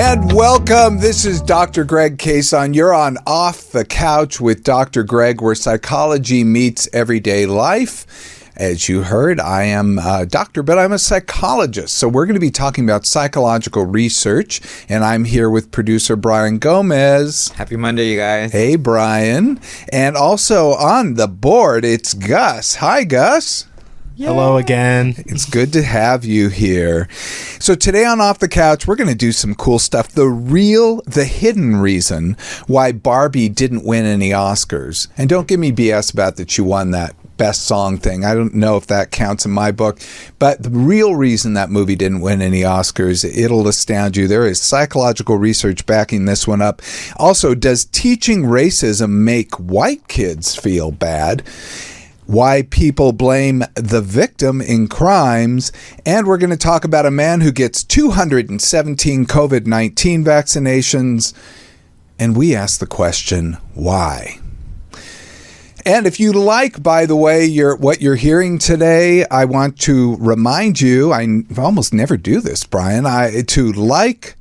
And welcome. This is Dr. Greg Cason. You're on Off the Couch with Dr. Greg, where psychology meets everyday life. As you heard, I am a doctor, but I'm a psychologist. So we're going to be talking about psychological research, and I'm here with producer Brian Gomez. Happy Monday, you guys. Hey, Brian. And also on the board, it's Gus. Hi, Gus. Yay. Hello again. It's good to have you here. So today on Off the Couch, we're going to do some cool stuff. The hidden reason why Barbie didn't win any Oscars. And don't give me BS about that she won that best song thing. I don't know if that counts in my book. But the real reason that movie didn't win any Oscars, it'll astound you. There is psychological research backing this one up. Also, does teaching racism make white kids feel bad? Why people blame the victim in crimes, and we're going to talk about a man who gets 217 COVID-19 vaccinations, and we ask the question, why? And if you like, by the way, what you're hearing today, I want to remind you, I almost never do this, Brian, to like,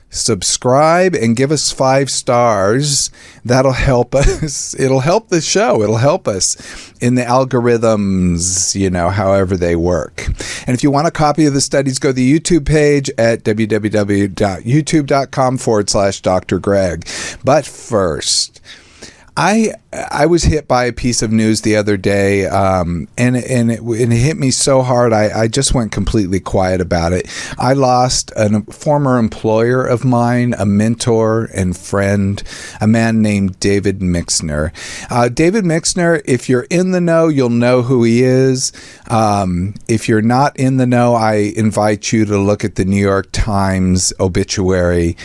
subscribe, and give us 5 stars. That'll help us. It'll help the show. It'll help us in the algorithms, however they work. And if you want a copy of the studies, go to the YouTube page at www.youtube.com/Dr. Greg. But first, I was hit by a piece of news the other day, and it hit me so hard I just went completely quiet about it. I lost a former employer of mine, a mentor and friend, a man named David Mixner. David Mixner, if you're in the know, you'll know who he is. If you're not in the know, I invite you to look at the New York Times obituary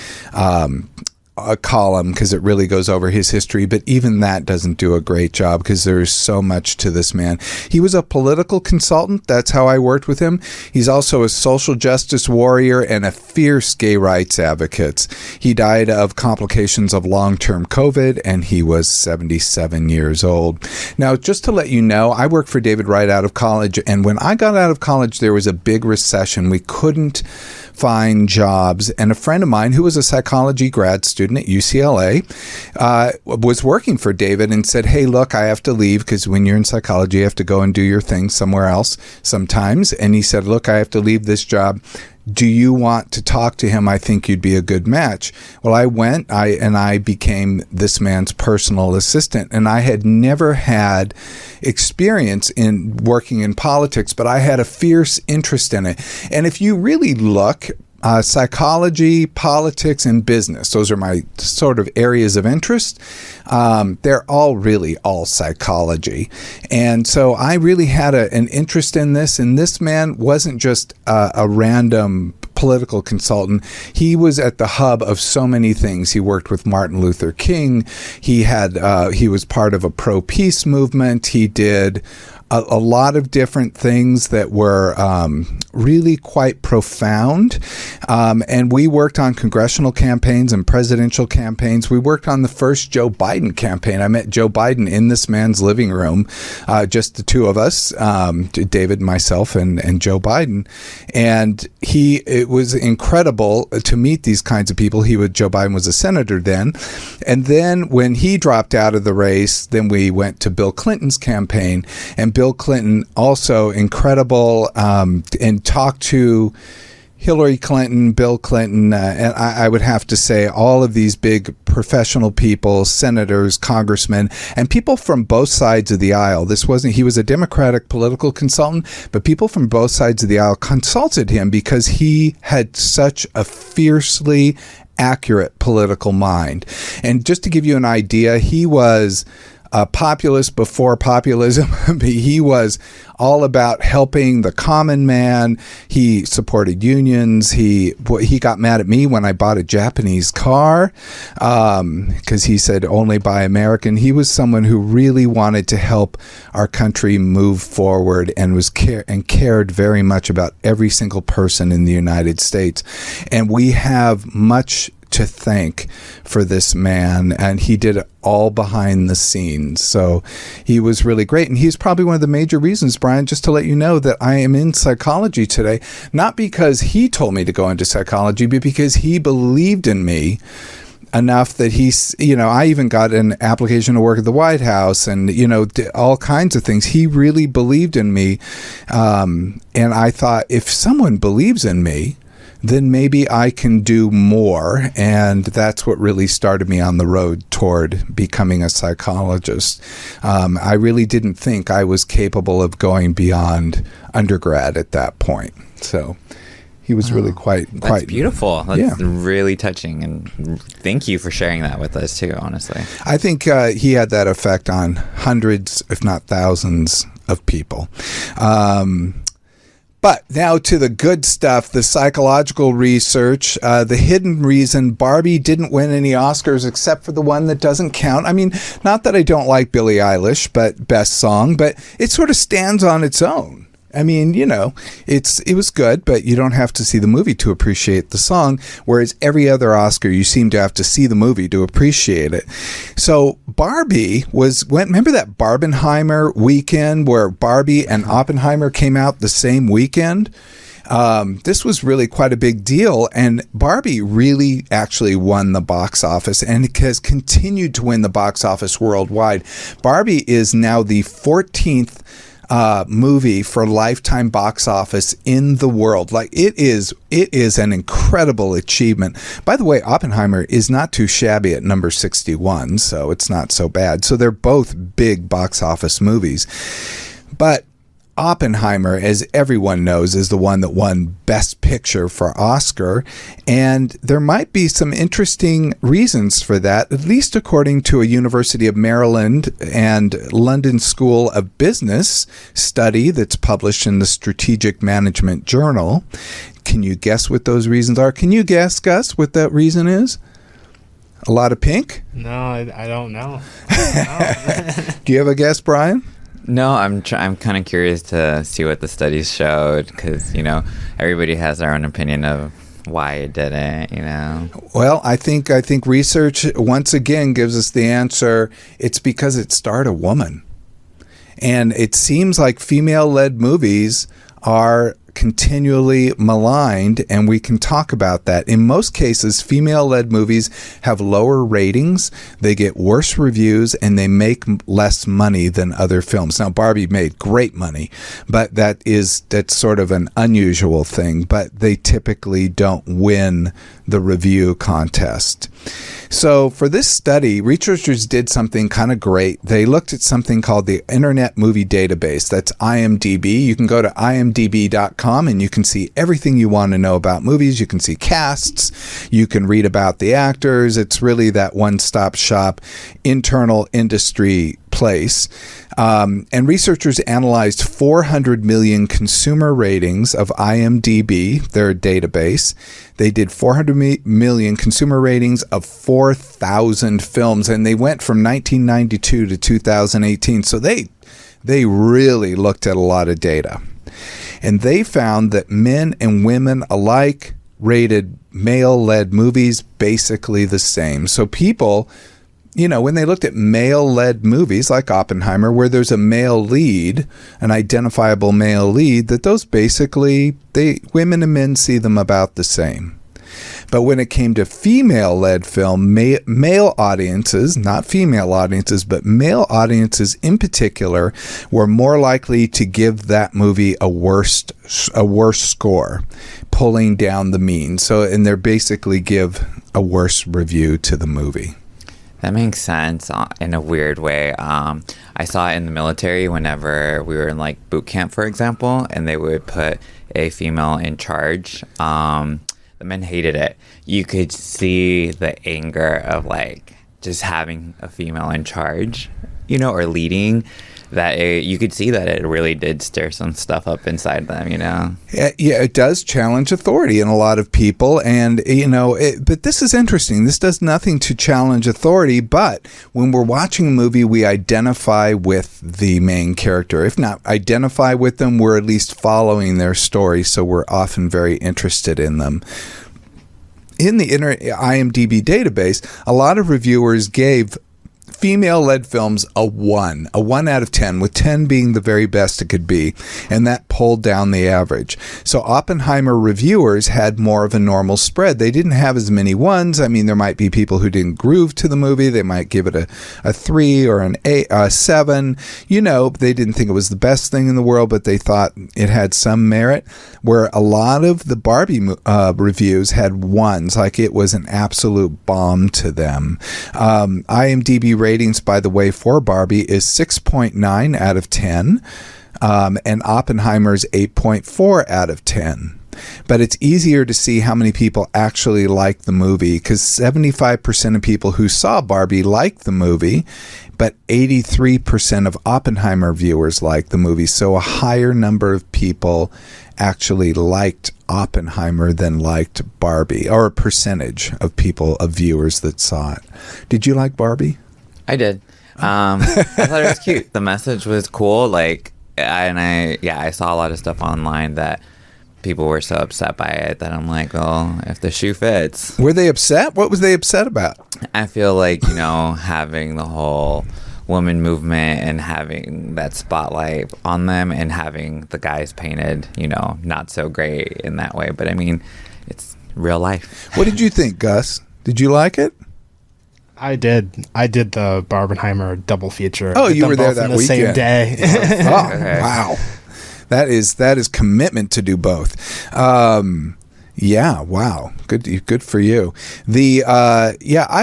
a column, because it really goes over his history, but even that doesn't do a great job because there's so much to this man. He was a political consultant. That's how I worked with him. He's also a social justice warrior and a fierce gay rights advocate. He died of complications of long-term COVID, and he was 77 years old. Now, just to let you know, I worked for David right out of college, and when I got out of college, there was a big recession. We couldn't find jobs, and a friend of mine who was a psychology grad student at UCLA was working for David and said, hey, look, I have to leave because when you're in psychology, you have to go and do your thing somewhere else sometimes. And he said, look, I have to leave this job. Do you want to talk to him? I think you'd be a good match. Well, I went, I became this man's personal assistant, and I had never had experience in working in politics, but I had a fierce interest in it. And if you really look, psychology, politics, and business, those are my sort of areas of interest. They're all psychology. And so I really had an interest in this, and this man wasn't just a random political consultant. He was at the hub of so many things. He worked with Martin Luther King. He was part of a pro-peace movement. He did a lot of different things that were really quite profound. And we worked on congressional campaigns and presidential campaigns. We worked on the first Joe Biden campaign. I met Joe Biden in this man's living room, just the two of us, David, myself, and Joe Biden. And it was incredible to meet these kinds of people. Joe Biden was a senator then. And then when he dropped out of the race, then we went to Bill Clinton's campaign, and Bill Clinton, also incredible, and talked to Hillary Clinton, Bill Clinton, and I would have to say all of these big professional people, senators, congressmen, and people from both sides of the aisle. He was a Democratic political consultant, but people from both sides of the aisle consulted him because he had such a fiercely accurate political mind. And just to give you an idea, he was a populist before populism. He was all about helping the common man. He supported unions. He got mad at me when I bought a Japanese car because he said only buy American. He was someone who really wanted to help our country move forward and cared very much about every single person in the United States. And we have much to thank for this man, and he did it all behind the scenes. So he was really great, and he's probably one of the major reasons, Brian, just to let you know, that I am in psychology today, not because he told me to go into psychology, but because he believed in me enough that he's, I even got an application to work at the White House and, all kinds of things. He really believed in me. And I thought, if someone believes in me, then maybe I can do more. And that's what really started me on the road toward becoming a psychologist. I really didn't think I was capable of going beyond undergrad at that point. So he was really quite beautiful. That's really touching, and thank you for sharing that with us too, honestly. I think he had that effect on hundreds, if not thousands, of people. But now to the good stuff, the psychological research, the hidden reason Barbie didn't win any Oscars except for the one that doesn't count. I mean, not that I don't like Billie Eilish, but best song, but it sort of stands on its own. I mean, it was good, but you don't have to see the movie to appreciate the song, whereas every other Oscar, you seem to have to see the movie to appreciate it. So Barbie remember that Barbenheimer weekend where Barbie and Oppenheimer came out the same weekend? This was really quite a big deal, and Barbie really actually won the box office and has continued to win the box office worldwide. Barbie is now the 14th movie for lifetime box office in the world. Like it is an incredible achievement. By the way, Oppenheimer is not too shabby at number 61, so it's not so bad. So they're both big box office movies. But Oppenheimer, as everyone knows, is the one that won Best Picture for Oscar, and there might be some interesting reasons for that, at least according to a University of Maryland and London School of Business study that's published in the Strategic Management Journal. Can you guess what those reasons are? Can you guess, Gus, what that reason is? A lot of pink? No, I don't know. Do you have a guess, Brian? No, I'm kind of curious to see what the studies showed, because everybody has their own opinion of why it didn't. Well, I think research once again gives us the answer. It's because it starred a woman, and it seems like female-led movies are continually maligned, and we can talk about that. In most cases, female-led movies have lower ratings, they get worse reviews, and they make less money than other films. Now, Barbie made great money, but that's sort of an unusual thing, but they typically don't win the review contest. So for this study, researchers did something kind of great. They looked at something called the Internet Movie Database. That's IMDb. You can go to imdb.com and you can see everything you want to know about movies. You can see casts. You can read about the actors. It's really that one-stop shop internal industry place. And researchers analyzed 400 million consumer ratings of IMDb, their database. They did 400 million consumer ratings of 4,000 films, and they went from 1992 to 2018. So they really looked at a lot of data. And they found that men and women alike rated male-led movies basically the same. So people, when they looked at male-led movies like Oppenheimer, where there's a male lead, an identifiable male lead, that those basically, women and men see them about the same. But when it came to female-led film, male audiences, not female audiences, but male audiences in particular, were more likely to give that movie a worse score, pulling down the mean. And they basically give a worse review to the movie. That makes sense in a weird way. I saw it in the military whenever we were in boot camp, for example, and they would put a female in charge. The men hated it. You could see the anger of just having a female in charge, or leading. You could see that it really did stir some stuff up inside them, Yeah, it does challenge authority in a lot of people. And, but this is interesting. This does nothing to challenge authority. But when we're watching a movie, we identify with the main character. If not identify with them, we're at least following their story. So we're often very interested in them. in the IMDb database, a lot of reviewers gave female-led films a 1 out of 10, with 10 being the very best it could be, and that pulled down the average. So Oppenheimer reviewers had more of a normal spread. They didn't have as many 1s. I mean, there might be people who didn't groove to the movie. They might give it a 3 or an 8, a 7. You know, they didn't think it was the best thing in the world, but they thought it had some merit, where a lot of the Barbie reviews had 1s, like it was an absolute bomb to them. IMDb ratings, by the way, for Barbie is 6.9 out of 10, and Oppenheimer's 8.4 out of 10. But it's easier to see how many people actually like the movie, because 75% of people who saw Barbie liked the movie, but 83% of Oppenheimer viewers liked the movie. So a higher number of people actually liked Oppenheimer than liked Barbie, or a percentage of viewers that saw it. Did you like Barbie? I did. I thought it was cute. The message was cool. I saw a lot of stuff online that people were so upset by it that I'm like, well, if the shoe fits. Were they upset? What was they upset about? I feel like, having the whole woman movement and having that spotlight on them and having the guys painted, not so great in that way. But I mean, it's real life. What did you think, Gus? Did you like it? I did the Barbenheimer double feature. Oh, you were there that weekend. Same day. Oh, okay. Wow. That is commitment to do both. Yeah, wow. Good for you. I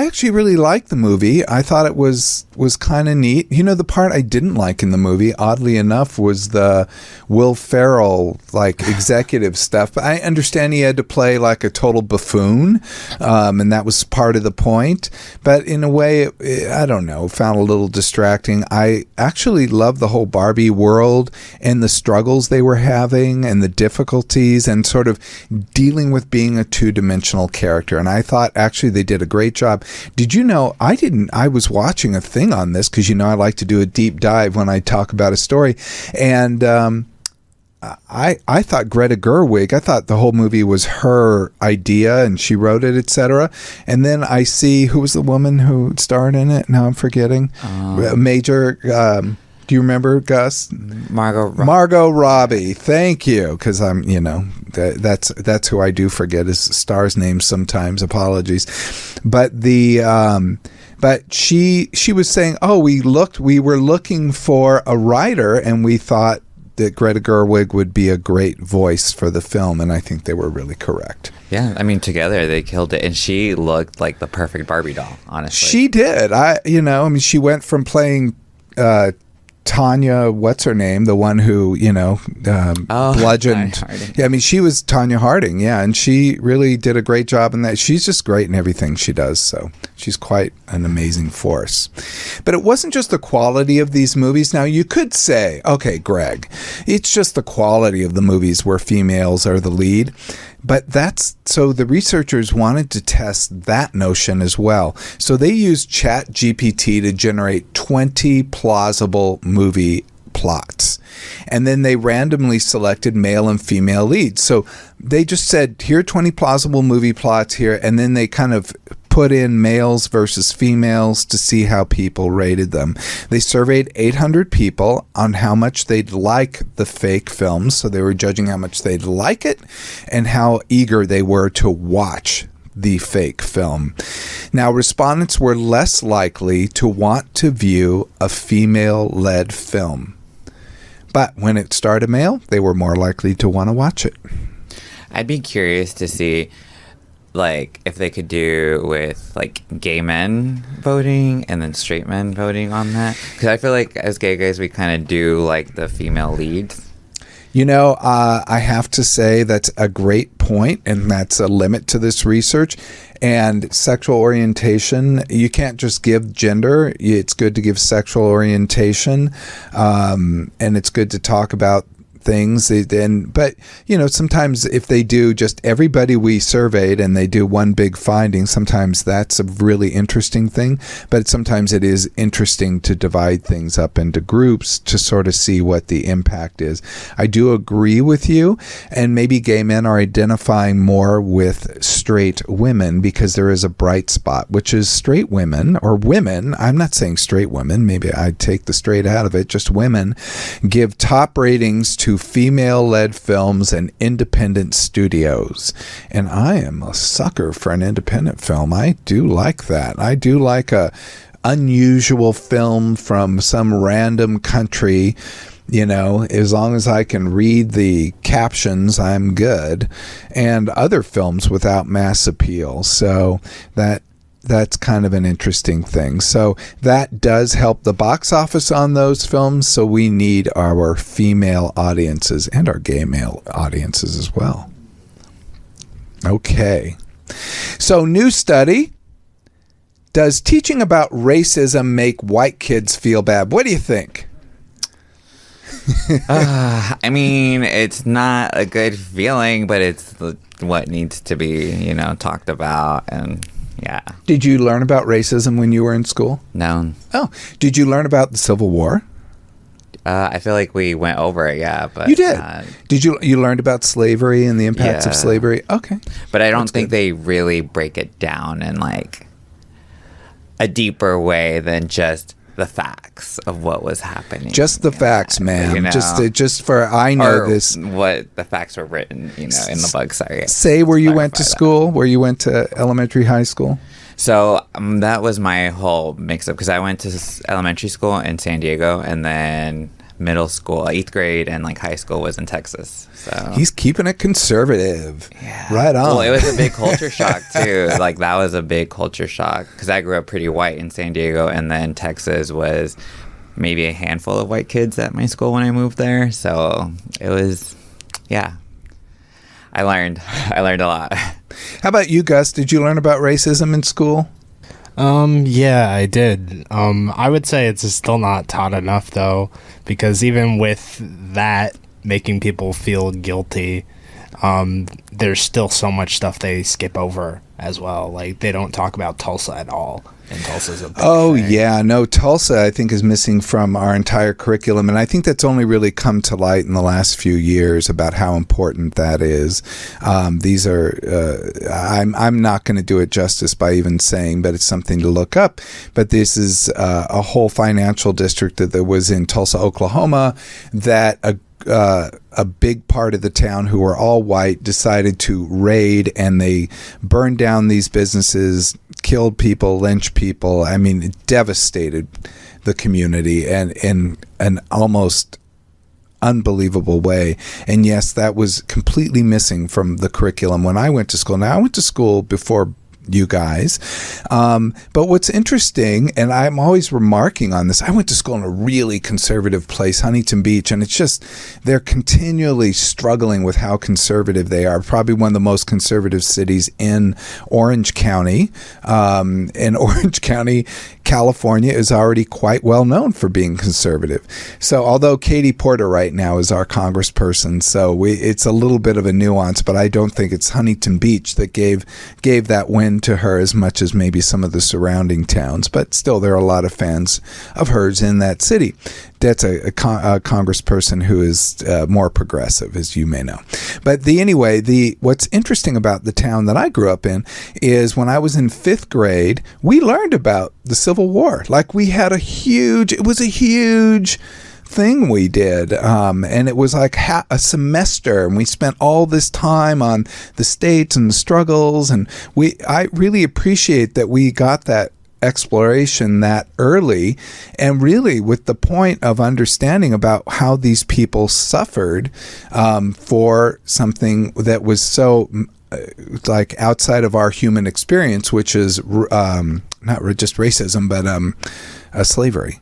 actually really liked the movie. I thought it was kind of neat. The part I didn't like in the movie, oddly enough, was the Will Ferrell executive stuff. But I understand he had to play like a total buffoon, and that was part of the point. But in a way, I don't know, found a little distracting. I actually loved the whole Barbie world and the struggles they were having and the difficulties and sort of dealing with being a two-dimensional character. And I thought actually they did a great job. Did you know, I was watching a thing on this because I like to do a deep dive when I talk about a story, and I thought Greta Gerwig, I thought the whole movie was her idea and she wrote it, etc. And then I see, who was the woman who starred in it? Now I'm forgetting. Do you remember, Gus? Margot Robbie. Thank you, because I'm, that's who I do forget his stars' names sometimes. Apologies, but but she was saying, we were looking for a writer, and we thought that Greta Gerwig would be a great voice for the film, and I think they were really correct. Yeah, I mean, together they killed it, and she looked like the perfect Barbie doll. Honestly, she did. She went from playing Tanya, what's her name? The one who, bludgeoned. Yeah, I mean, she was Tanya Harding, yeah, and she really did a great job in that. She's just great in everything she does, so she's quite an amazing force. But it wasn't just the quality of these movies. Now, you could say, okay, Greg, it's just the quality of the movies where females are the lead. But so the researchers wanted to test that notion as well. So they used ChatGPT to generate 20 plausible movie plots. And then they randomly selected male and female leads. So they just said, here are 20 plausible movie plots here. And then they kind of put in males versus females to see how people rated them. They surveyed 800 people on how much they'd like the fake films. So they were judging how much they'd like it and how eager they were to watch the fake film. Now, respondents were less likely to want to view a female-led film. But when it starred a male, they were more likely to want to watch it. I'd be curious to see if they could do with gay men voting and then straight men voting on that, because I feel like as gay guys we kind of do the female leads. I have to say that's a great point, and that's a limit to this research. And sexual orientation, you can't just give gender. It's good to give sexual orientation, and it's good to talk about things. But sometimes if they do just everybody we surveyed and they do one big finding, sometimes that's a really interesting thing. But sometimes it is interesting to divide things up into groups to sort of see what the impact is. I do agree with you, and maybe gay men are identifying more with straight women because there is a bright spot, which is straight women or women. I'm not saying straight women. Maybe I'd take the straight out of it. Just women give top ratings to female-led films and independent studios. And I am a sucker for an independent film. I do like that. I do like a unusual film from some random country. As long as I can read the captions, I'm good. And other films without mass appeal. So that's kind of an interesting thing. So that does help the box office on those films. So we need our female audiences and our gay male audiences as well. Okay. So new study. Does teaching about racism make white kids feel bad? What do you think? I mean, it's not a good feeling, but it's what needs to be, talked about. And yeah. Did you learn about racism when you were in school? No. Oh, did you learn about the Civil War? I feel like we went over it, yeah. But you did. Did you learned about slavery and the impacts of slavery? Okay. But I don't think they really break it down in like a deeper way than just the facts of what was happening. Just the facts, ma'am. Just for I know or this. What the facts were written, in the book. Sorry. Say where you went to school. Where you went to elementary, high school. So that was my whole mix up because I went to elementary school in San Diego and then middle school, 8th grade, and like high school was in Texas. So he's keeping it conservative. Yeah. Right on. Well, it was a big culture shock too. Like that was a big culture shock because I grew up pretty white in San Diego, and then Texas was maybe a handful of white kids at my school when I moved there. So it was, yeah. I learned a lot. How about you, Gus? Did you learn about racism in school? Yeah, I did. I would say it's still not taught enough though, because even with that making people feel guilty, there's still so much stuff they skip over as well. Like they don't talk about Tulsa at all. And Tulsa's a big thing. Yeah, no, Tulsa I think is missing from our entire curriculum, and I think that's only really come to light in the last few years about how important that is. These are I'm not going to do it justice by even saying, but it's something to look up. But this is a whole financial district that was in Tulsa, Oklahoma, that a big part of the town who were all white decided to raid, and they burned down these businesses, killed people, lynched people. I mean, it devastated the community and in an almost unbelievable way. And yes, that was completely missing from the curriculum when I went to school. Now, I went to school before you guys. But what's interesting, and I'm always remarking on this, I went to school in a really conservative place, Huntington Beach, and it's just, they're continually struggling with how conservative they are. Probably one of the most conservative cities in Orange County. And Orange County, California is already quite well known for being conservative. So although Katie Porter right now is our congressperson, so it's a little bit of a nuance, but I don't think it's Huntington Beach that gave that win to her as much as maybe some of the surrounding towns. But still, there are a lot of fans of hers in that city. That's a congressperson who is more progressive, as you may know. But what's interesting about the town that I grew up in is when I was in 5th grade, we learned about the Civil War. Like it was a huge thing we did, and it was like a semester, and we spent all this time on the states and the struggles, and I really appreciate that we got that exploration that early, and really with the point of understanding about how these people suffered for something that was so like outside of our human experience, which is not just racism, but slavery.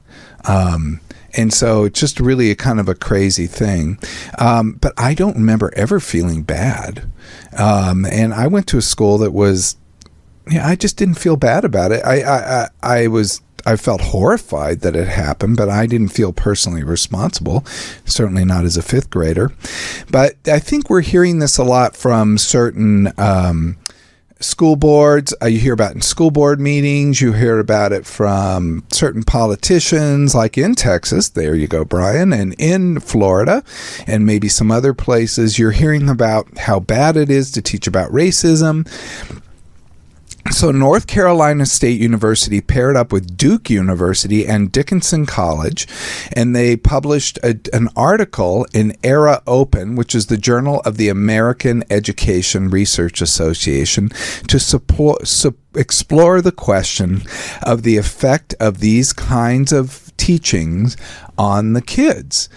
And so it's just really a kind of a crazy thing. But I don't remember ever feeling bad. And I went to a school that was, I just didn't feel bad about it. I felt horrified that it happened, but I didn't feel personally responsible, certainly not as a 5th grader. But I think we're hearing this a lot from certain school boards. You hear about it in school board meetings. You hear about it from certain politicians, like in Texas. There you go, Brian. And in Florida and maybe some other places, you're hearing about how bad it is to teach about racism. So North Carolina State University paired up with Duke University and Dickinson College, and they published an article in Era Open, which is the Journal of the American Education Research Association, to explore the question of the effect of these kinds of teachings on the kids.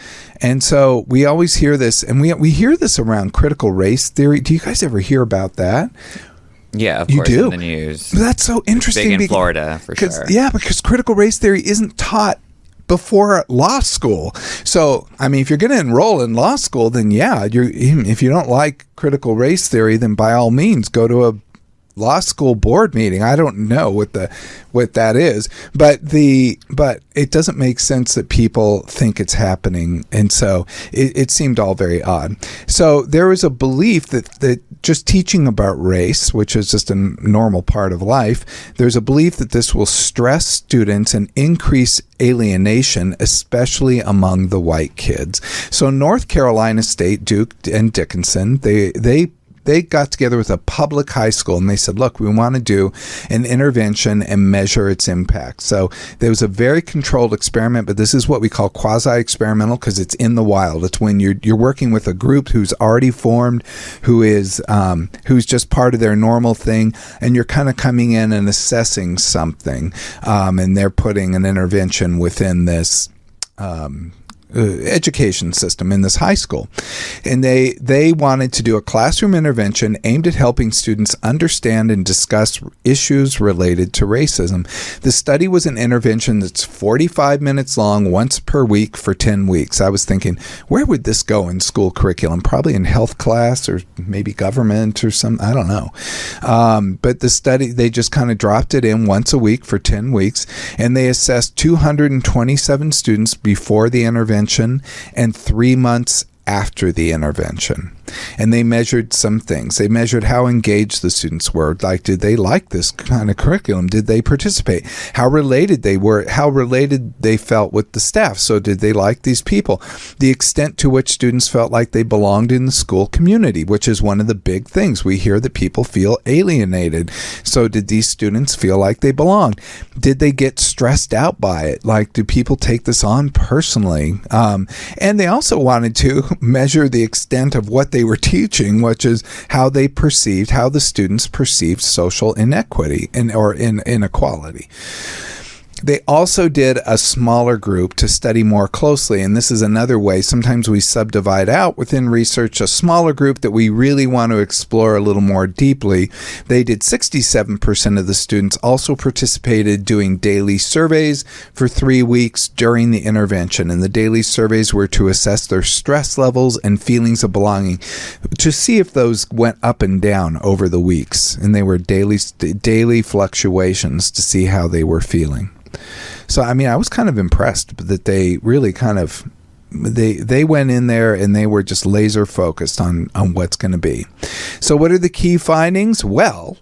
And so we always hear this, and we hear this around critical race theory. Do you guys ever hear about that? Yeah, of You course, do? in the news. That's so interesting. Big in Florida, for sure. Yeah, because critical race theory isn't taught before law school. So, I mean, if you're going to enroll in law school, then yeah, if you don't like critical race theory, then by all means, go to a law school board meeting. I don't know what that is, but it doesn't make sense that people think it's happening, and so it seemed all very odd. So there was a belief that just teaching about race, which is just a normal part of life, there's a belief that this will stress students and increase alienation, especially among the white kids. So North Carolina State, Duke, and Dickinson, they got together with a public high school and they said, look, we want to do an intervention and measure its impact. So there was a very controlled experiment, but this is what we call quasi-experimental because it's in the wild. It's when you're working with a group who's already formed, who's just part of their normal thing, and you're kind of coming in and assessing something, and they're putting an intervention within this education system in this high school. And they wanted to do a classroom intervention aimed at helping students understand and discuss issues related to racism. The study was an intervention that's 45 minutes long, once per week for 10 weeks. I was thinking, where would this go in school curriculum? Probably in health class or maybe government or some, I don't know. But the study, they just kind of dropped it in once a week for 10 weeks, and they assessed 227 students before the intervention and 3 months after the intervention. And they measured some things. They measured how engaged the students were. Like, did they like this kind of curriculum? Did they participate? How related they were? How related they felt with the staff? So did they like these people? The extent to which students felt like they belonged in the school community, which is one of the big things. We hear that people feel alienated. So did these students feel like they belonged? Did they get stressed out by it? Like, do people take this on personally? And they also wanted to measure the extent of what they were teaching, which is how the students perceived social inequity or inequality. They also did a smaller group to study more closely, and this is another way. Sometimes we subdivide out within research a smaller group that we really want to explore a little more deeply. They did 67% of the students also participated doing daily surveys for 3 weeks during the intervention, and the daily surveys were to assess their stress levels and feelings of belonging to see if those went up and down over the weeks, and they were daily fluctuations to see how they were feeling. So, I mean, I was kind of impressed that they really kind of, they went in there and they were just laser focused on what's going to be. So what are the key findings? Well,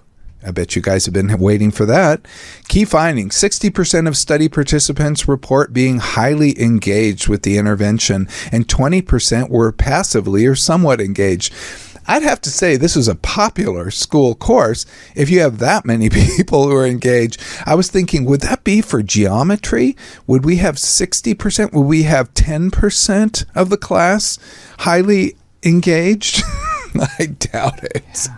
I bet you guys have been waiting for that. Key findings: 60% of study participants report being highly engaged with the intervention, and 20% were passively or somewhat engaged. I'd have to say this is a popular school course if you have that many people who are engaged. I was thinking, would that be for geometry? Would we have 60%? Would we have 10% of the class highly engaged? I doubt it.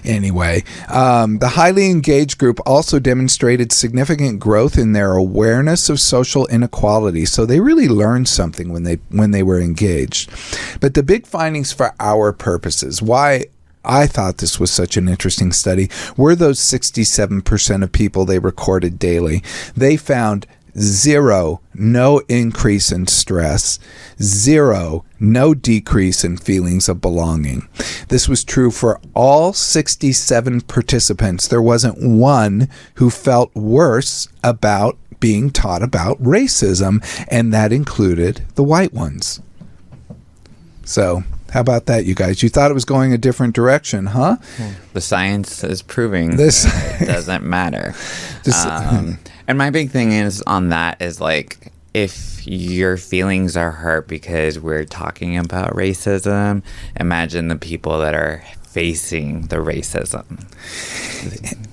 Anyway, the highly engaged group also demonstrated significant growth in their awareness of social inequality. So they really learned something when they were engaged. But the big findings for our purposes, why I thought this was such an interesting study, were those 67% of people they recorded daily. They found 0, no increase in stress, 0, no decrease in feelings of belonging. This was true for all 67 participants. There wasn't one who felt worse about being taught about racism, and that included the white ones. So How about that, you guys? You thought it was going a different direction, huh? The science is proving This that it doesn't matter. And my big thing is on that is like, if your feelings are hurt because we're talking about racism, imagine the people that are facing the racism.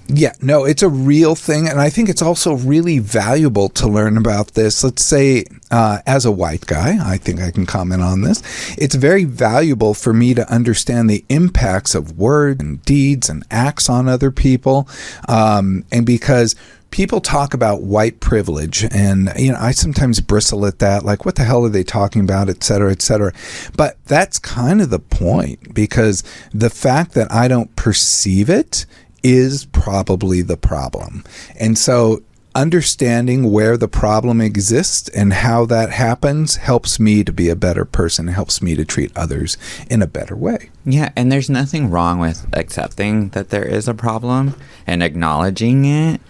Yeah, no, it's a real thing. And I think it's also really valuable to learn about this. Let's say, as a white guy, I think I can comment on this. It's very valuable for me to understand the impacts of words and deeds and acts on other people. And because people talk about white privilege, and I sometimes bristle at that, like, what the hell are they talking about, et cetera, et cetera. But that's kind of the point, because the fact that I don't perceive it is probably the problem. And so understanding where the problem exists and how that happens helps me to be a better person, helps me to treat others in a better way. Yeah, and there's nothing wrong with accepting that there is a problem and acknowledging it.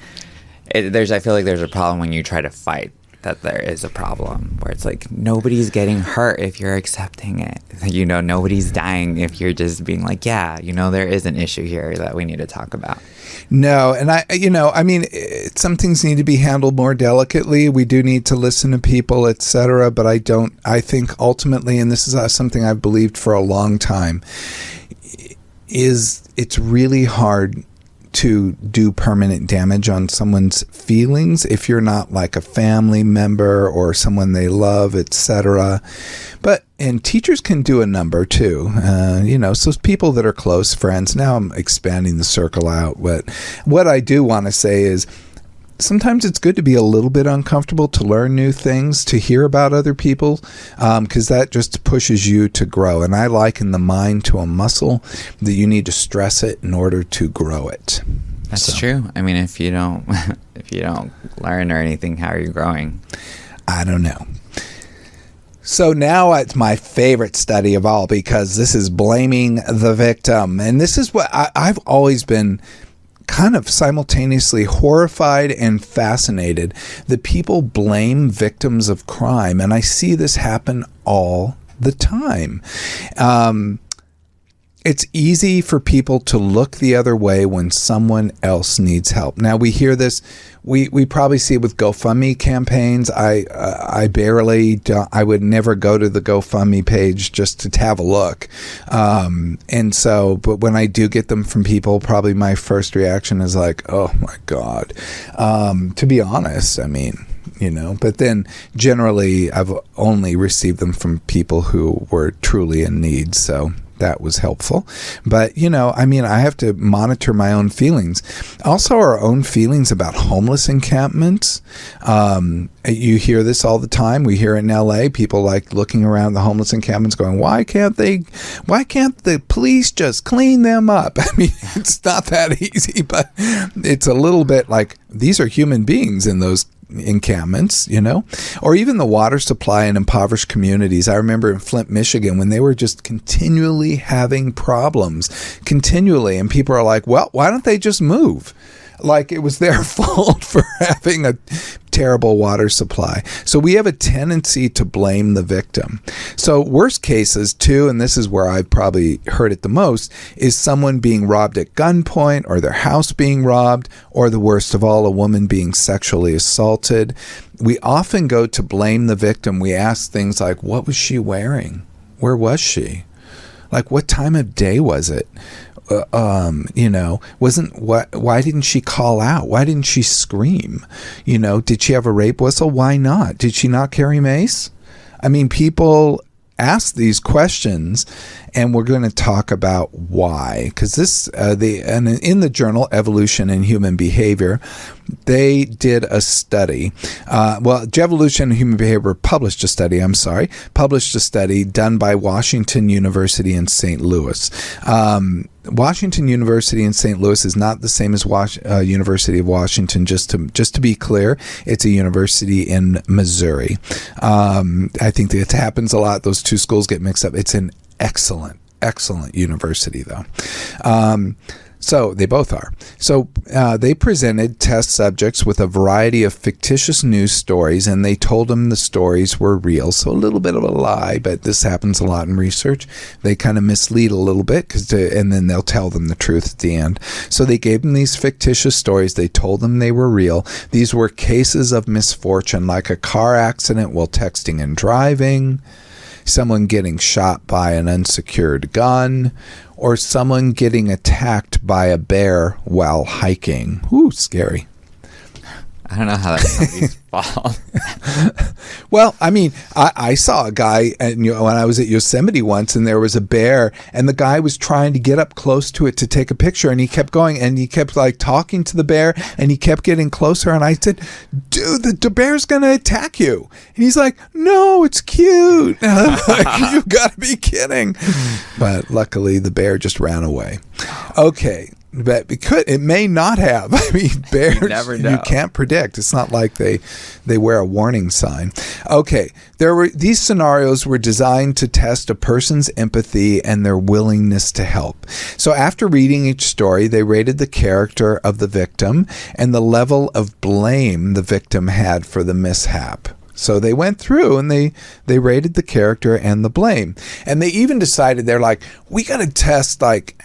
I feel like there's a problem when you try to fight that there is a problem, where it's like, nobody's getting hurt if you're accepting it. Nobody's dying if you're just being like, yeah, there is an issue here that we need to talk about. No, and some things need to be handled more delicately. We do need to listen to people, et cetera, but I think ultimately, and this is something I've believed for a long time, is it's really hard to do permanent damage on someone's feelings if you're not like a family member or someone they love, etc. And teachers can do a number too, so people that are close friends. Now I'm expanding the circle out. But what I do want to say is, sometimes it's good to be a little bit uncomfortable, to learn new things, to hear about other people, because that just pushes you to grow. And I liken the mind to a muscle that you need to stress it in order to grow it. That's true. I mean, if you don't learn or anything, how are you growing? I don't know. So now it's my favorite study of all, because this is blaming the victim. And this is what I've always been kind of simultaneously horrified and fascinated that people blame victims of crime. And I see this happen all the time. It's easy for people to look the other way when someone else needs help. Now, we hear this. We probably see it with GoFundMe campaigns. I would never go to the GoFundMe page just to have a look. But when I do get them from people, probably my first reaction is like, oh my God. To be honest, but then generally I've only received them from people who were truly in need. So that was helpful. But, I have to monitor my own feelings. Also, our own feelings about homeless encampments. You hear this all the time. We hear it in LA. People like looking around the homeless encampments going, why can't the police just clean them up? It's not that easy, but it's a little bit like, these are human beings in those encampments, or even the water supply in impoverished communities. I remember in Flint, Michigan, when they were just continually having problems, and people are like, well, why don't they just move? Like it was their fault for having a terrible water supply. So we have a tendency to blame the victim. So worst cases too, and this is where I've probably heard it the most, is someone being robbed at gunpoint, or their house being robbed, or the worst of all, a woman being sexually assaulted. We often go to blame the victim. We ask things like, what was she wearing? Where was she? Like, what time of day was it? Why didn't she call out? Why didn't she scream? Did she have a rape whistle? Why not? Did she not carry mace? People ask these questions, and we're going to talk about why. Because this, in the journal Evolution in Human Behavior, they did a study. Evolution in Human Behavior published a study done by Washington University in St. Louis. Washington University in St. Louis is not the same as University of Washington. Just to be clear, it's a university in Missouri. I think that it happens a lot. Those two schools get mixed up. It's an excellent university, though. So they both are. So they presented test subjects with a variety of fictitious news stories, and they told them the stories were real. So a little bit of a lie, but this happens a lot in research. They kind of mislead a little bit, and then they'll tell them the truth at the end. So they gave them these fictitious stories. They told them they were real. These were cases of misfortune, like a car accident while texting and driving, someone getting shot by an unsecured gun, or someone getting attacked by a bear while hiking. Ooh, scary. I don't know how that's somebody's fault. Well, I mean, I saw a guy when I was at Yosemite once, and there was a bear, and the guy was trying to get up close to it to take a picture, and he kept going, and he kept like talking to the bear, and he kept getting closer, and I said, dude, the bear's going to attack you. And he's like, no, it's cute. And I'm like, you got to be kidding. But luckily, the bear just ran away. Okay. But it may not have. I mean, bears, you never know. You can't predict. It's not like they wear a warning sign. Okay, these scenarios were designed to test a person's empathy and their willingness to help. So after reading each story, they rated the character of the victim and the level of blame the victim had for the mishap. So they went through and they rated the character and the blame. And they even decided, they're like, we got to test like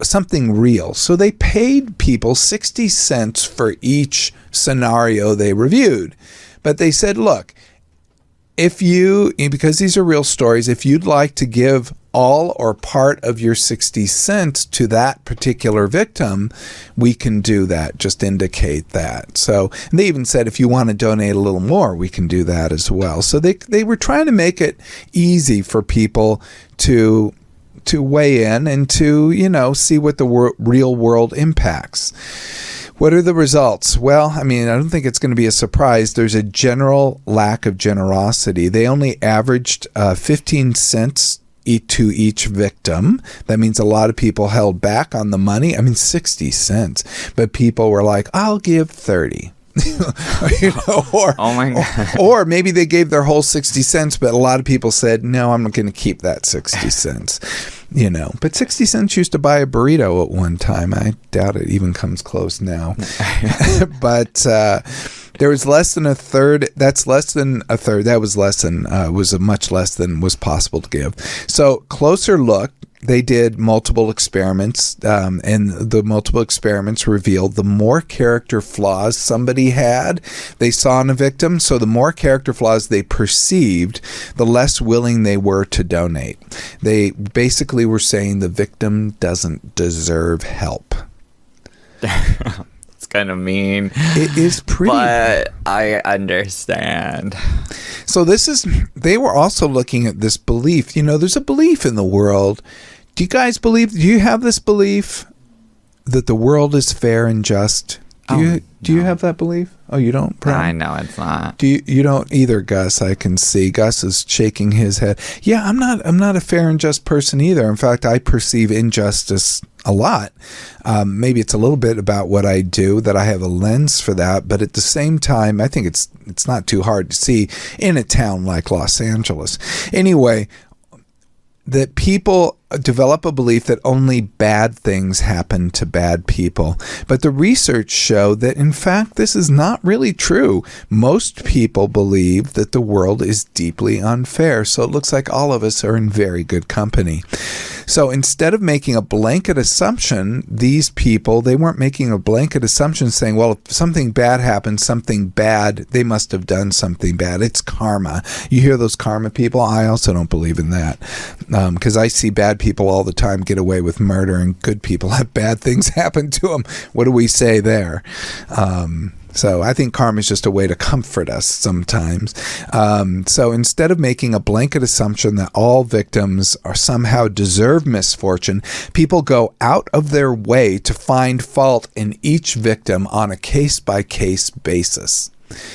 something real. So they paid people 60 cents for each scenario they reviewed. But they said, look, because these are real stories, if you'd like to give all or part of your 60 cents to that particular victim, we can do that. Just indicate that. So they even said, if you want to donate a little more, we can do that as well. So they were trying to make it easy for people to weigh in and to, see what the real world impacts. What are the results? Well, I mean, I don't think it's going to be a surprise. There's a general lack of generosity. They only averaged 15 cents to each victim. That means a lot of people held back on the money. I mean, 60 cents. But people were like, I'll give 30. Oh my God. Or maybe they gave their whole 60 cents, but a lot of people said, no, I'm not going to keep that 60 cents. But 60 cents used to buy a burrito at one time. I doubt it even comes close now. But there was less than a third. That's less than a third. That was much less than was possible to give. So closer look. They did multiple experiments, and the multiple experiments revealed the more character flaws somebody had, they saw in a victim. So the more character flaws they perceived, the less willing they were to donate. They basically were saying the victim doesn't deserve help. It's kind of mean. It is pretty. But I understand. So they were also looking at this belief. There's a belief in the world. Do you have this belief that the world is fair and just? Do you have that belief? Oh, you don't? Brian? I know it's not. You don't either, Gus. I can see Gus is shaking his head. Yeah, I'm not a fair and just person either. In fact, I perceive injustice a lot. Maybe it's a little bit about what I do, that I have a lens for that, but at the same time, I think it's not too hard to see in a town like Los Angeles. Anyway, that people develop a belief that only bad things happen to bad people. But the research showed that, in fact, this is not really true. Most people believe that the world is deeply unfair. So it looks like all of us are in very good company. So instead of making a blanket assumption, these people, they weren't making a blanket assumption saying, well, if something bad happens, something bad, they must have done something bad. It's karma. You hear those karma people? I also don't believe in that, because I see bad people all the time get away with murder, and good people have bad things happen to them. What do we say there? So I think karma is just a way to comfort us sometimes. So instead of making a blanket assumption that all victims are somehow deserve misfortune, people go out of their way to find fault in each victim on a case-by-case basis.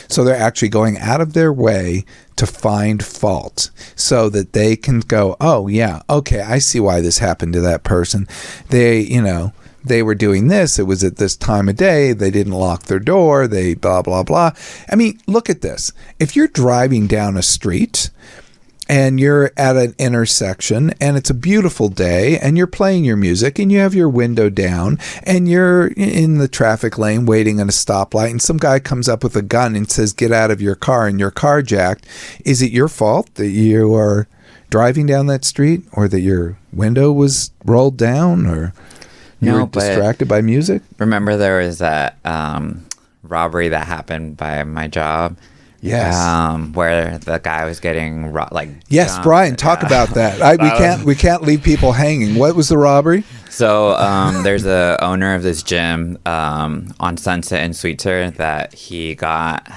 So they're actually going out of their way to find fault so that they can go, oh, yeah, okay, I see why this happened to that person. They were doing this. It was at this time of day. They didn't lock their door. They blah, blah, blah. I mean, look at this. If you're driving down a street and you're at an intersection and it's a beautiful day and you're playing your music and you have your window down and you're in the traffic lane waiting at a stoplight and some guy comes up with a gun and says, get out of your car, and you're carjacked, is it your fault that you are driving down that street or that your window was rolled down or you were distracted by music? Remember there was that robbery that happened by my job? Yes. Where the guy was getting yes, jumped. Brian, talk about that. We can't leave people hanging. What was the robbery? So there's a owner of this gym on Sunset in Sweetser that he got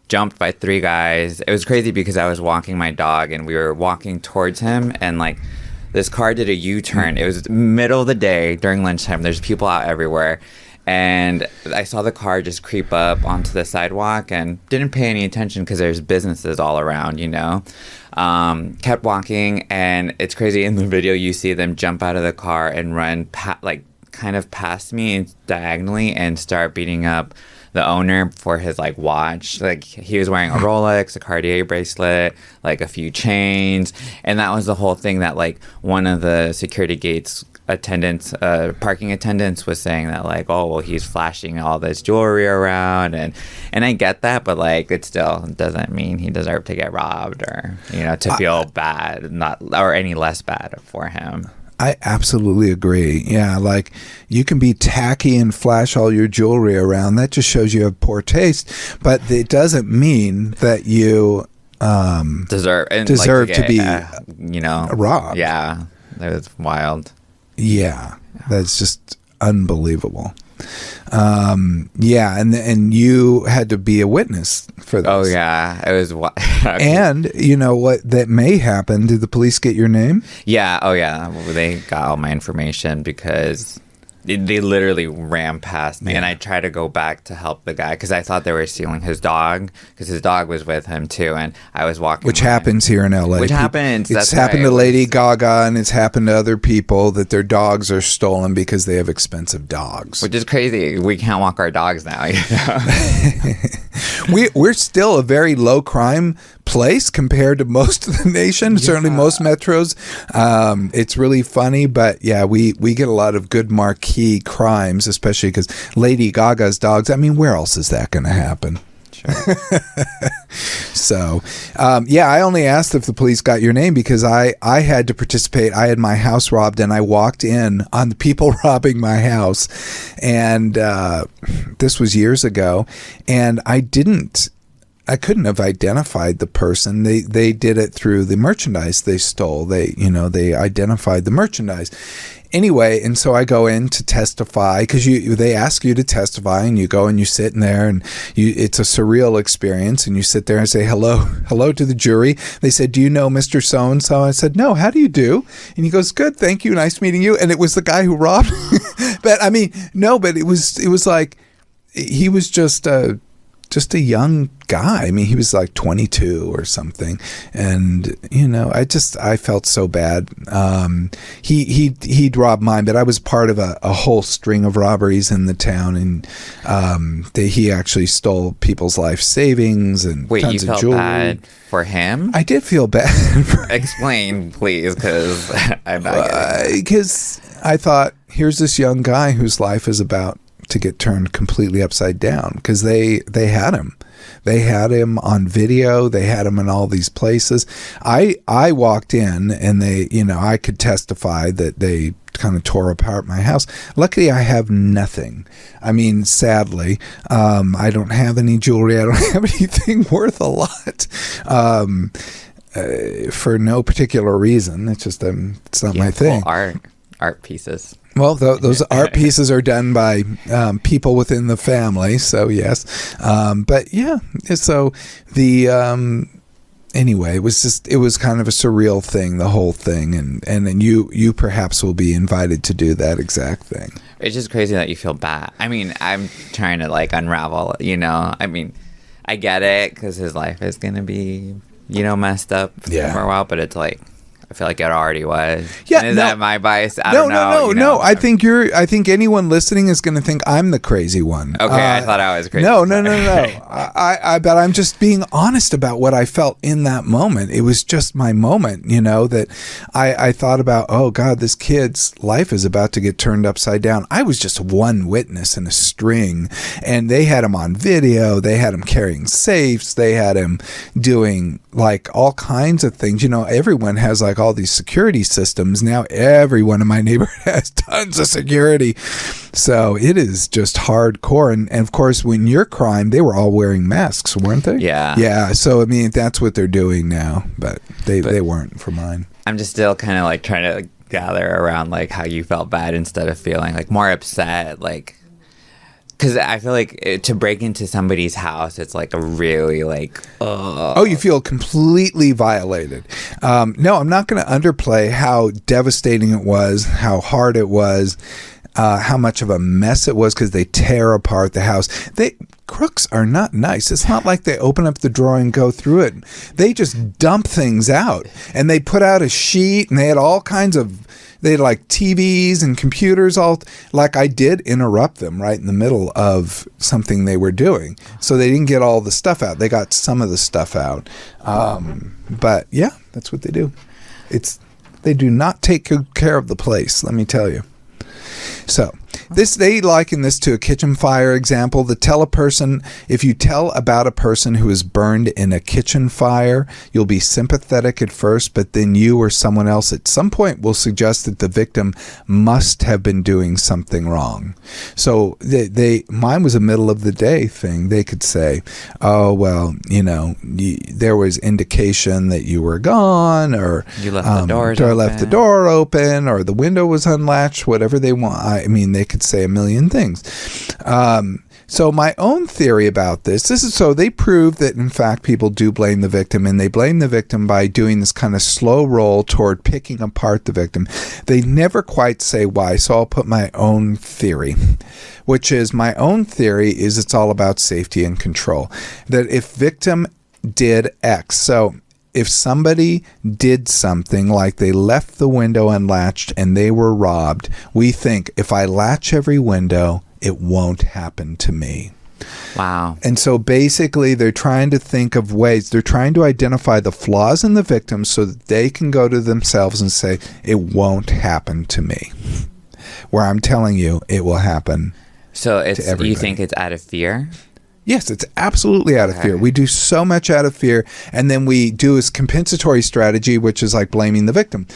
jumped by 3 guys. It was crazy because I was walking my dog and we were walking towards him and this car did a U-turn. It was middle of the day during lunchtime. There's people out everywhere. And I saw the car just creep up onto the sidewalk and didn't pay any attention because there's businesses all around, kept walking, and it's crazy. In the video, you see them jump out of the car and run kind of past me diagonally and start beating up the owner for his watch. He was wearing a Rolex, a Cartier bracelet, a few chains, and that was the whole thing that one of the security gates parking attendants was saying that he's flashing all this jewelry around, and I get that, but it still doesn't mean he deserved to get robbed or to feel bad, not or any less bad for him. I absolutely agree. Yeah, you can be tacky and flash all your jewelry around. That just shows you have poor taste, but it doesn't mean that you deserve to be robbed. Yeah, that was wild. Yeah, that's just unbelievable. And you had to be a witness for this. Oh yeah, it was. And you know what? That may happen. Did the police get your name? Yeah. Oh yeah. They got all my information because they literally ran past me, and I tried to go back to help the guy because I thought they were stealing his dog because his dog was with him too, and I was walking. Which happens here in LA. Which happens. It's happened to Lady Gaga, and it's happened to other people that their dogs are stolen because they have expensive dogs. Which is crazy. We can't walk our dogs now. We're still a very low crime place compared to most of the nation, certainly most metros. It's really funny, but yeah, we get a lot of good marquee crimes, especially because Lady Gaga's dogs. I mean, where else is that going to happen? Sure. So, I only asked if the police got your name because I had to participate. I had my house robbed and I walked in on the people robbing my house. And this was years ago. And I couldn't have identified the person. They did it through the merchandise they stole. They identified the merchandise. Anyway, and so I go in to testify because they ask you to testify, and you go and you sit in there, and it's a surreal experience, and you sit there and say hello to the jury. They said, "Do you know Mr. So-and-so?" I said, "No, how do you do?" And he goes, "Good, thank you, nice meeting you." And it was the guy who robbed me. But I mean, no, but it was like he was just a young guy. I mean, he was 22 or something. And, I felt so bad. He'd robbed mine, but I was part of a whole string of robberies in the town. And he actually stole people's life savings and Wait, tons you of felt jewelry. bad for him? I did feel bad. Explain, please, because I'm not getting it. Because I thought, here's this young guy whose life is about to get turned completely upside down because they had him. They had him on video. They had him in all these places. I walked in and I could testify that they kind of tore apart my house. Luckily, I have nothing. I mean, sadly, I don't have any jewelry. I don't have anything worth a lot. For no particular reason. It's just it's not my thing. Art pieces. Well, those art pieces are done by people within the family, so yes. But yeah, so anyway, it was kind of a surreal thing, the whole thing, and then you perhaps will be invited to do that exact thing. It's just crazy that you feel bad. I mean, I'm trying to unravel, I mean, I get it because his life is going to be, messed up for a while, but it's I feel like it already was. Yeah, and is that my bias? I no, don't know. no. I think anyone listening is going to think I'm the crazy one. Okay, I thought I was crazy. No. But I'm just being honest about what I felt in that moment. It was just my moment, that I thought about, oh God, this kid's life is about to get turned upside down. I was just one witness in a string, and they had him on video. They had him carrying safes. They had him doing like all kinds of things. Everyone has like all these security systems. Now everyone in my neighborhood has tons of security. So it is just hardcore. And of course, when your crime, they were all wearing masks, weren't they? Yeah. Yeah. So, I mean, that's what they're doing now. But they weren't for mine. I'm just still kind of like trying to like, gather around like how you felt bad instead of feeling like more upset. Like, because I feel like to break into somebody's house, it's like a really like, oh, you feel completely violated. No, I'm not going to underplay how devastating it was, how hard it was, how much of a mess it was because they tear apart the house. Crooks are not nice. It's not like they open up the drawer and go through it. They just dump things out, and they put out a sheet, and they had all kinds of, they had like TVs and computers, all like I did interrupt them right in the middle of something they were doing. So they didn't get all the stuff out. They got some of the stuff out. But yeah, that's what they do. They do not take good care of the place, let me tell you. So they liken this to a kitchen fire example. If you tell about a person who is burned in a kitchen fire, you'll be sympathetic at first, but then you or someone else at some point will suggest that the victim must have been doing something wrong. So mine was a middle of the day thing. They could say, oh, well, there was indication that you were gone, or you left the doors or open. left the door open, or the window was unlatched, whatever they want. I mean, they could say a million things. So my own theory about this is so they prove that, in fact, people do blame the victim, and they blame the victim by doing this kind of slow roll toward picking apart the victim. They never quite say why, so I'll put my own theory, which is it's all about safety and control. That if victim did X, so if somebody did something like they left the window unlatched and they were robbed, we think if I latch every window, it won't happen to me. Wow. And so basically they're trying to think of ways, they're trying to identify the flaws in the victim so that they can go to themselves and say, it won't happen to me. Where I'm telling you, it will happen. So you think it's out of fear? Yes, it's absolutely out of fear. We do so much out of fear, and then we do this compensatory strategy, which is like blaming the victim.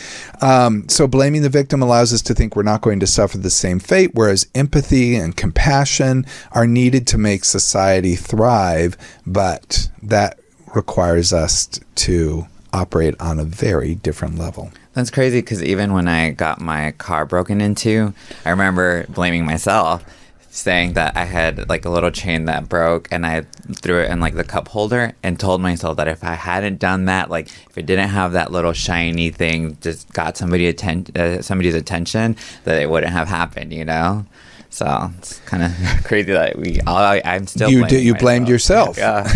So blaming the victim allows us to think we're not going to suffer the same fate, whereas empathy and compassion are needed to make society thrive, but that requires us to operate on a very different level. That's crazy, because even when I got my car broken into, I remember blaming myself, saying that I had like a little chain that broke, and I threw it in like the cup holder, and told myself that if I hadn't done that, like if it didn't have that little shiny thing just got somebody's attention, that it wouldn't have happened, So it's kind of crazy that I'm still you blamed yourself. Yeah.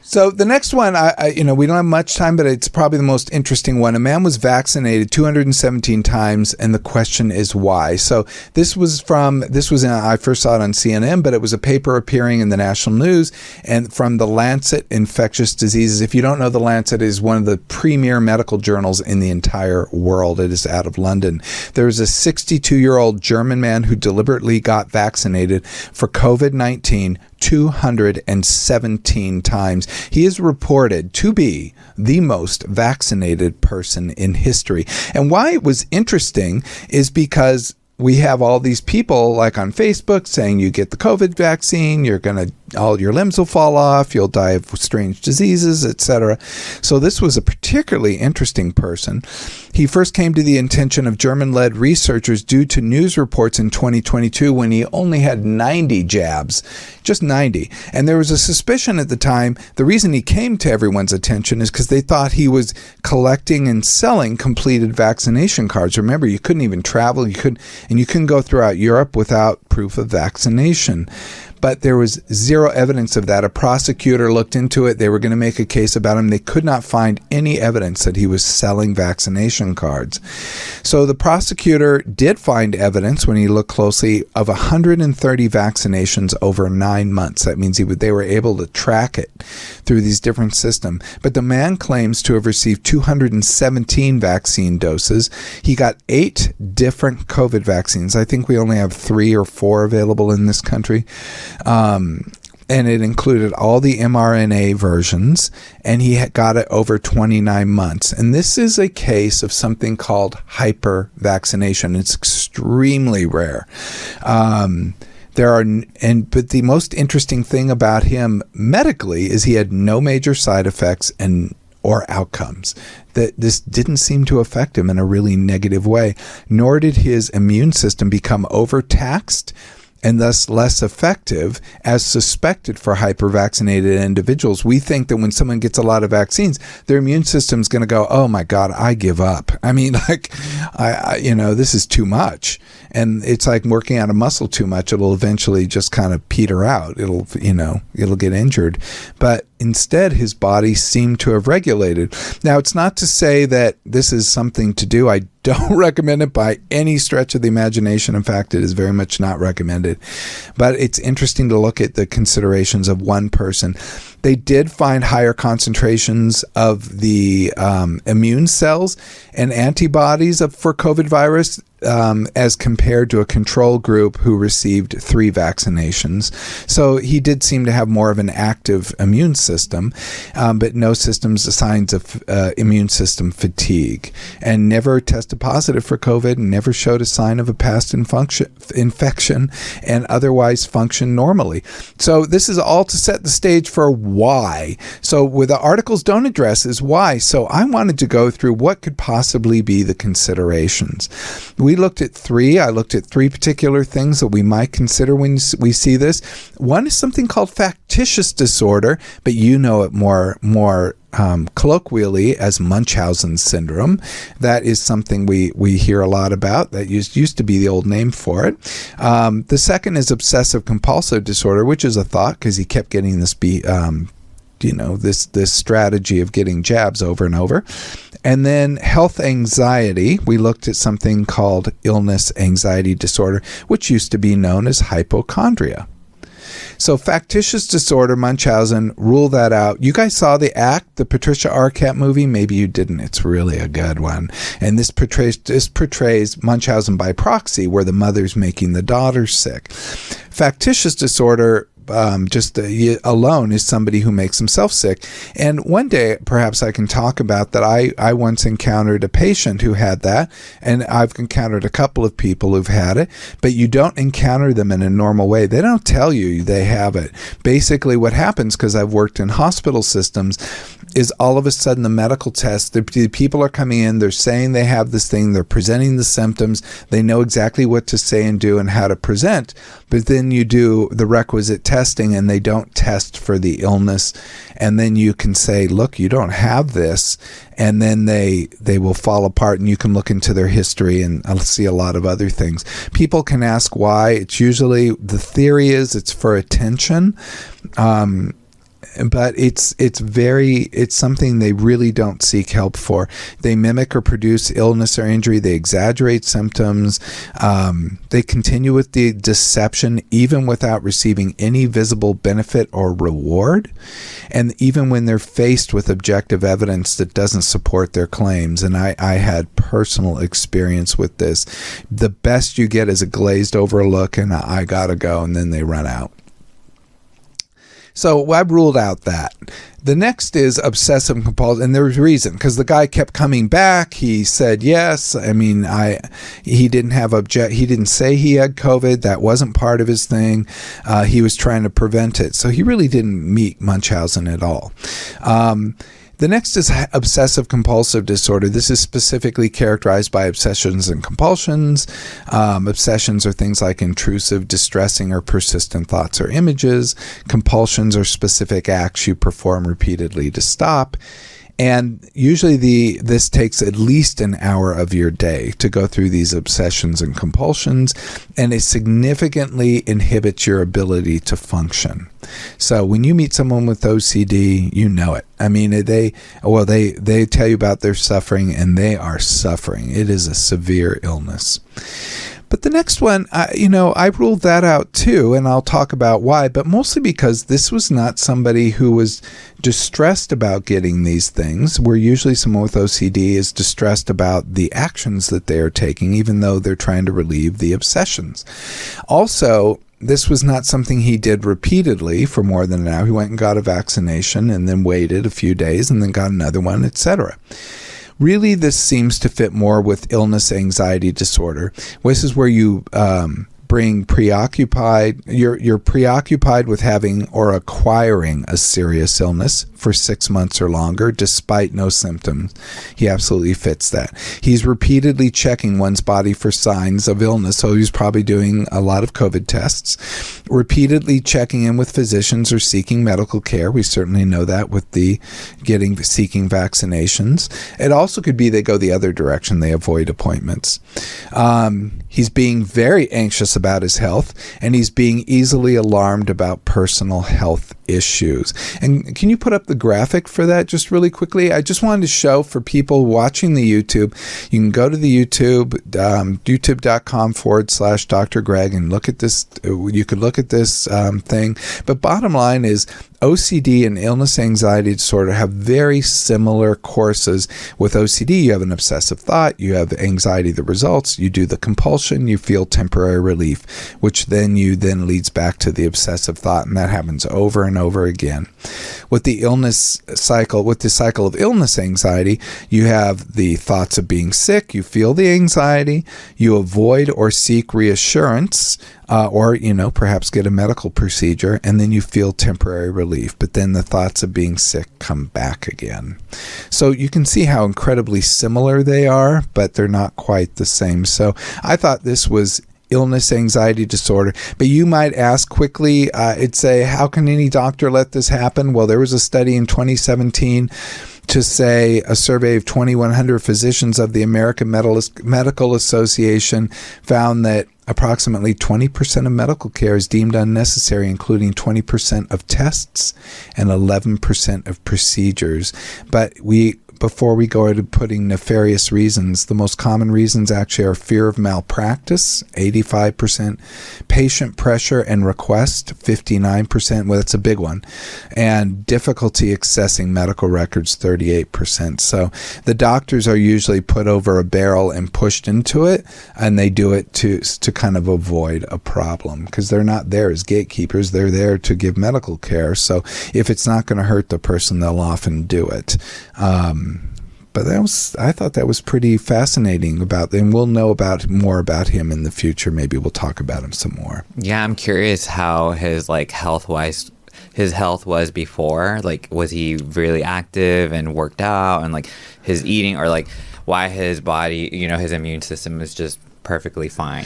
So the next one, we don't have much time, but it's probably the most interesting one. A man was vaccinated 217 times, and the question is why. So I first saw it on CNN, but it was a paper appearing in the national news and from the Lancet Infectious Diseases. If you don't know, the Lancet is one of the premier medical journals in the entire world. It is out of London. There was a 62-year-old German man who deliberately got vaccinated for COVID-19 217 times. He is reported to be the most vaccinated person in history. And why it was interesting is because we have all these people like on Facebook saying you get the COVID vaccine, all your limbs will fall off, you'll die of strange diseases, etc. So this was a particularly interesting person. He first came to the attention of German-led researchers due to news reports in 2022 when he only had 90 jabs, just 90. And there was a suspicion at the time. The reason he came to everyone's attention is because they thought he was collecting and selling completed vaccination cards. Remember, you couldn't even travel, you couldn't go throughout Europe without proof of vaccination. but there was zero evidence of that. A prosecutor looked into it. They were going to make a case about him. They could not find any evidence that he was selling vaccination cards. So the prosecutor did find evidence when he looked closely of 130 vaccinations over 9 months. That means they were able to track it through these different systems. But the man claims to have received 217 vaccine doses. He got 8 different COVID vaccines. I think we only have 3 or 4 available in this country. And it included all the mRNA versions, and he had got it over 29 months. And this is a case of something called hyper-vaccination. It's extremely rare. But the most interesting thing about him medically is he had no major side effects or outcomes. That this didn't seem to affect him in a really negative way, nor did his immune system become overtaxed and thus less effective as suspected for hyper-vaccinated individuals. We think that when someone gets a lot of vaccines, their immune system's going to go, oh my God, I give up. I mean, this is too much. And it's like working out a muscle too much. It'll eventually just kind of peter out. It'll get injured. But instead, his body seemed to have regulated. Now, it's not to say that this is something to do. I don't recommend it by any stretch of the imagination. In fact, it is very much not recommended. But it's interesting to look at the considerations of one person. They did find higher concentrations of the immune cells and antibodies for COVID virus as compared to a control group who received 3 vaccinations. So he did seem to have more of an active immune system, but no signs of immune system fatigue, and never tested positive for COVID and never showed a sign of a past infection and otherwise functioned normally. So this is all to set the stage for why. So where the articles don't address is why. So I wanted to go through what could possibly be the considerations. I looked at 3 particular things that we might consider when we see this. One is something called factitious disorder, but you know it more colloquially as Munchausen Syndrome. That is something we hear a lot about. That used to be the old name for it. The second is obsessive compulsive disorder, which is a thought because he kept getting this this strategy of getting jabs over and over. And then health anxiety. We looked at something called illness anxiety disorder, which used to be known as hypochondria. So factitious disorder, Munchausen, rule that out. You guys saw the Patricia Arquette movie? Maybe you didn't. It's really a good one. And this portrays Munchausen by proxy, where the mother's making the daughter sick. Factitious disorder alone is somebody who makes himself sick. And one day, perhaps I can talk about that. I once encountered a patient who had that, and I've encountered a couple of people who've had it, but you don't encounter them in a normal way. They don't tell you they have it. Basically, what happens, because I've worked in hospital systems, is all of a sudden the medical test, the people are coming in, they're saying they have this thing, they're presenting the symptoms, they know exactly what to say and do and how to present, but then you do the requisite testing and they don't test for the illness, and then you can say, look, you don't have this, and then they will fall apart, and you can look into their history and I'll see a lot of other things. People can ask why. It's usually, the theory is it's for attention, but it's something they really don't seek help for. They mimic or produce illness or injury. They exaggerate symptoms. They continue with the deception even without receiving any visible benefit or reward. And even when they're faced with objective evidence that doesn't support their claims. And I had personal experience with this. The best you get is a glazed over look and I gotta go, and then they run out. So I've ruled out that. The next is obsessive compulsive, and there's reason, because the guy kept coming back. He said yes. I mean, he didn't he didn't say he had COVID. That wasn't part of his thing. He was trying to prevent it. So he really didn't meet Munchausen at all. The next is obsessive compulsive disorder. This is specifically characterized by obsessions and compulsions. Obsessions are things like intrusive, distressing, or persistent thoughts or images. Compulsions are specific acts you perform repeatedly to stop. And usually this takes at least an hour of your day to go through these obsessions and compulsions, and it significantly inhibits your ability to function. So when you meet someone with OCD, you know it. I mean, they tell you about their suffering, and they are suffering. It is a severe illness. But the next one, I ruled that out too, and I'll talk about why, but mostly because this was not somebody who was distressed about getting these things, where usually someone with OCD is distressed about the actions that they are taking, even though they're trying to relieve the obsessions. Also, this was not something he did repeatedly for more than an hour. He went and got a vaccination and then waited a few days and then got another one, etc. Really, this seems to fit more with illness anxiety disorder. This is where you bring preoccupied, you're preoccupied with having or acquiring a serious illness for 6 months or longer, despite no symptoms. He absolutely fits that. He's repeatedly checking one's body for signs of illness, so he's probably doing a lot of COVID tests, repeatedly checking in with physicians or seeking medical care. We certainly know that with the seeking vaccinations. It also could be they go the other direction. They avoid appointments. He's being very anxious about his health, and he's being easily alarmed about personal health issues. And can you put up the graphic for that just really quickly? I just wanted to show for people watching the YouTube, you can go to the YouTube, youtube.com/Dr. Greg, and look at this. You could look at this thing. But bottom line is, OCD and illness anxiety disorder have very similar courses. With OCD, you have an obsessive thought, you have anxiety that results, you do the compulsion, you feel temporary relief, which then leads back to the obsessive thought, and that happens over and over again. With the cycle of illness anxiety, you have the thoughts of being sick, you feel the anxiety, you avoid or seek reassurance, or perhaps get a medical procedure, and then you feel temporary relief. But then the thoughts of being sick come back again. So you can see how incredibly similar they are, but they're not quite the same. So I thought this was illness anxiety disorder. But you might ask quickly, how can any doctor let this happen? Well, there was a study in 2017 to say a survey of 2,100 physicians of the American Medical Association found that approximately 20% of medical care is deemed unnecessary, including 20% of tests and 11% of procedures. But before we go into putting nefarious reasons, the most common reasons actually are fear of malpractice, 85%, patient pressure and request, 59%, well, that's a big one, and difficulty accessing medical records, 38%. So the doctors are usually put over a barrel and pushed into it, and they do it to kind of avoid a problem, because they're not there as gatekeepers, they're there to give medical care. So if it's not going to hurt the person, they'll often do it. But I thought that was pretty fascinating and we'll know more about him in the future. Maybe we'll talk about him some more. Yeah, I'm curious how his health was before. Was he really active and worked out, and his eating, or why his body, his immune system is just perfectly fine,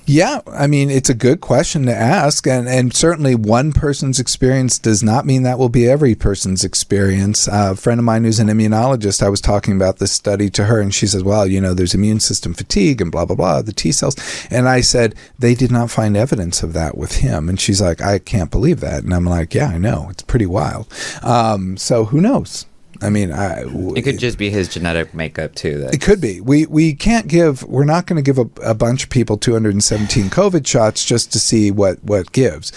Yeah, I mean, it's a good question to ask, and certainly one person's experience does not mean that will be every person's experience. A friend of mine who's an immunologist, I was talking about this study to her, and she says, well, there's immune system fatigue and blah, blah, blah, the T cells. And I said, they did not find evidence of that with him. And she's like, I can't believe that. And I'm like, yeah, I know. It's pretty wild. So who knows? I mean, it could just be his genetic makeup too. It could be. We're not going to give a bunch of people 217 COVID shots just to see what gives.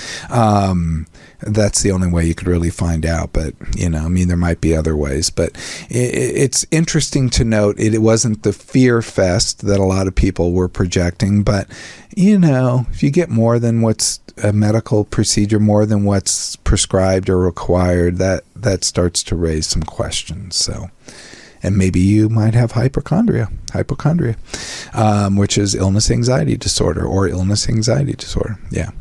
That's the only way you could really find out. But, there might be other ways. But it's interesting to note it wasn't the fear fest that a lot of people were projecting. But, if you get more than what's a medical procedure, more than what's prescribed or required, that starts to raise some questions. So, and maybe you might have hypochondria, which is illness anxiety disorder or illness anxiety disorder. Yeah.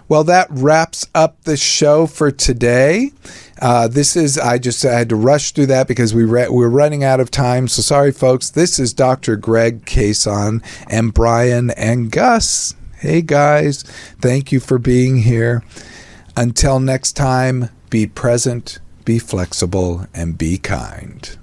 Well, that wraps up the show for today. I had to rush through that because we're running out of time. So sorry, folks. This is Dr. Greg Cason and Brian and Gus. Hey, guys. Thank you for being here. Until next time, be present, be flexible, and be kind.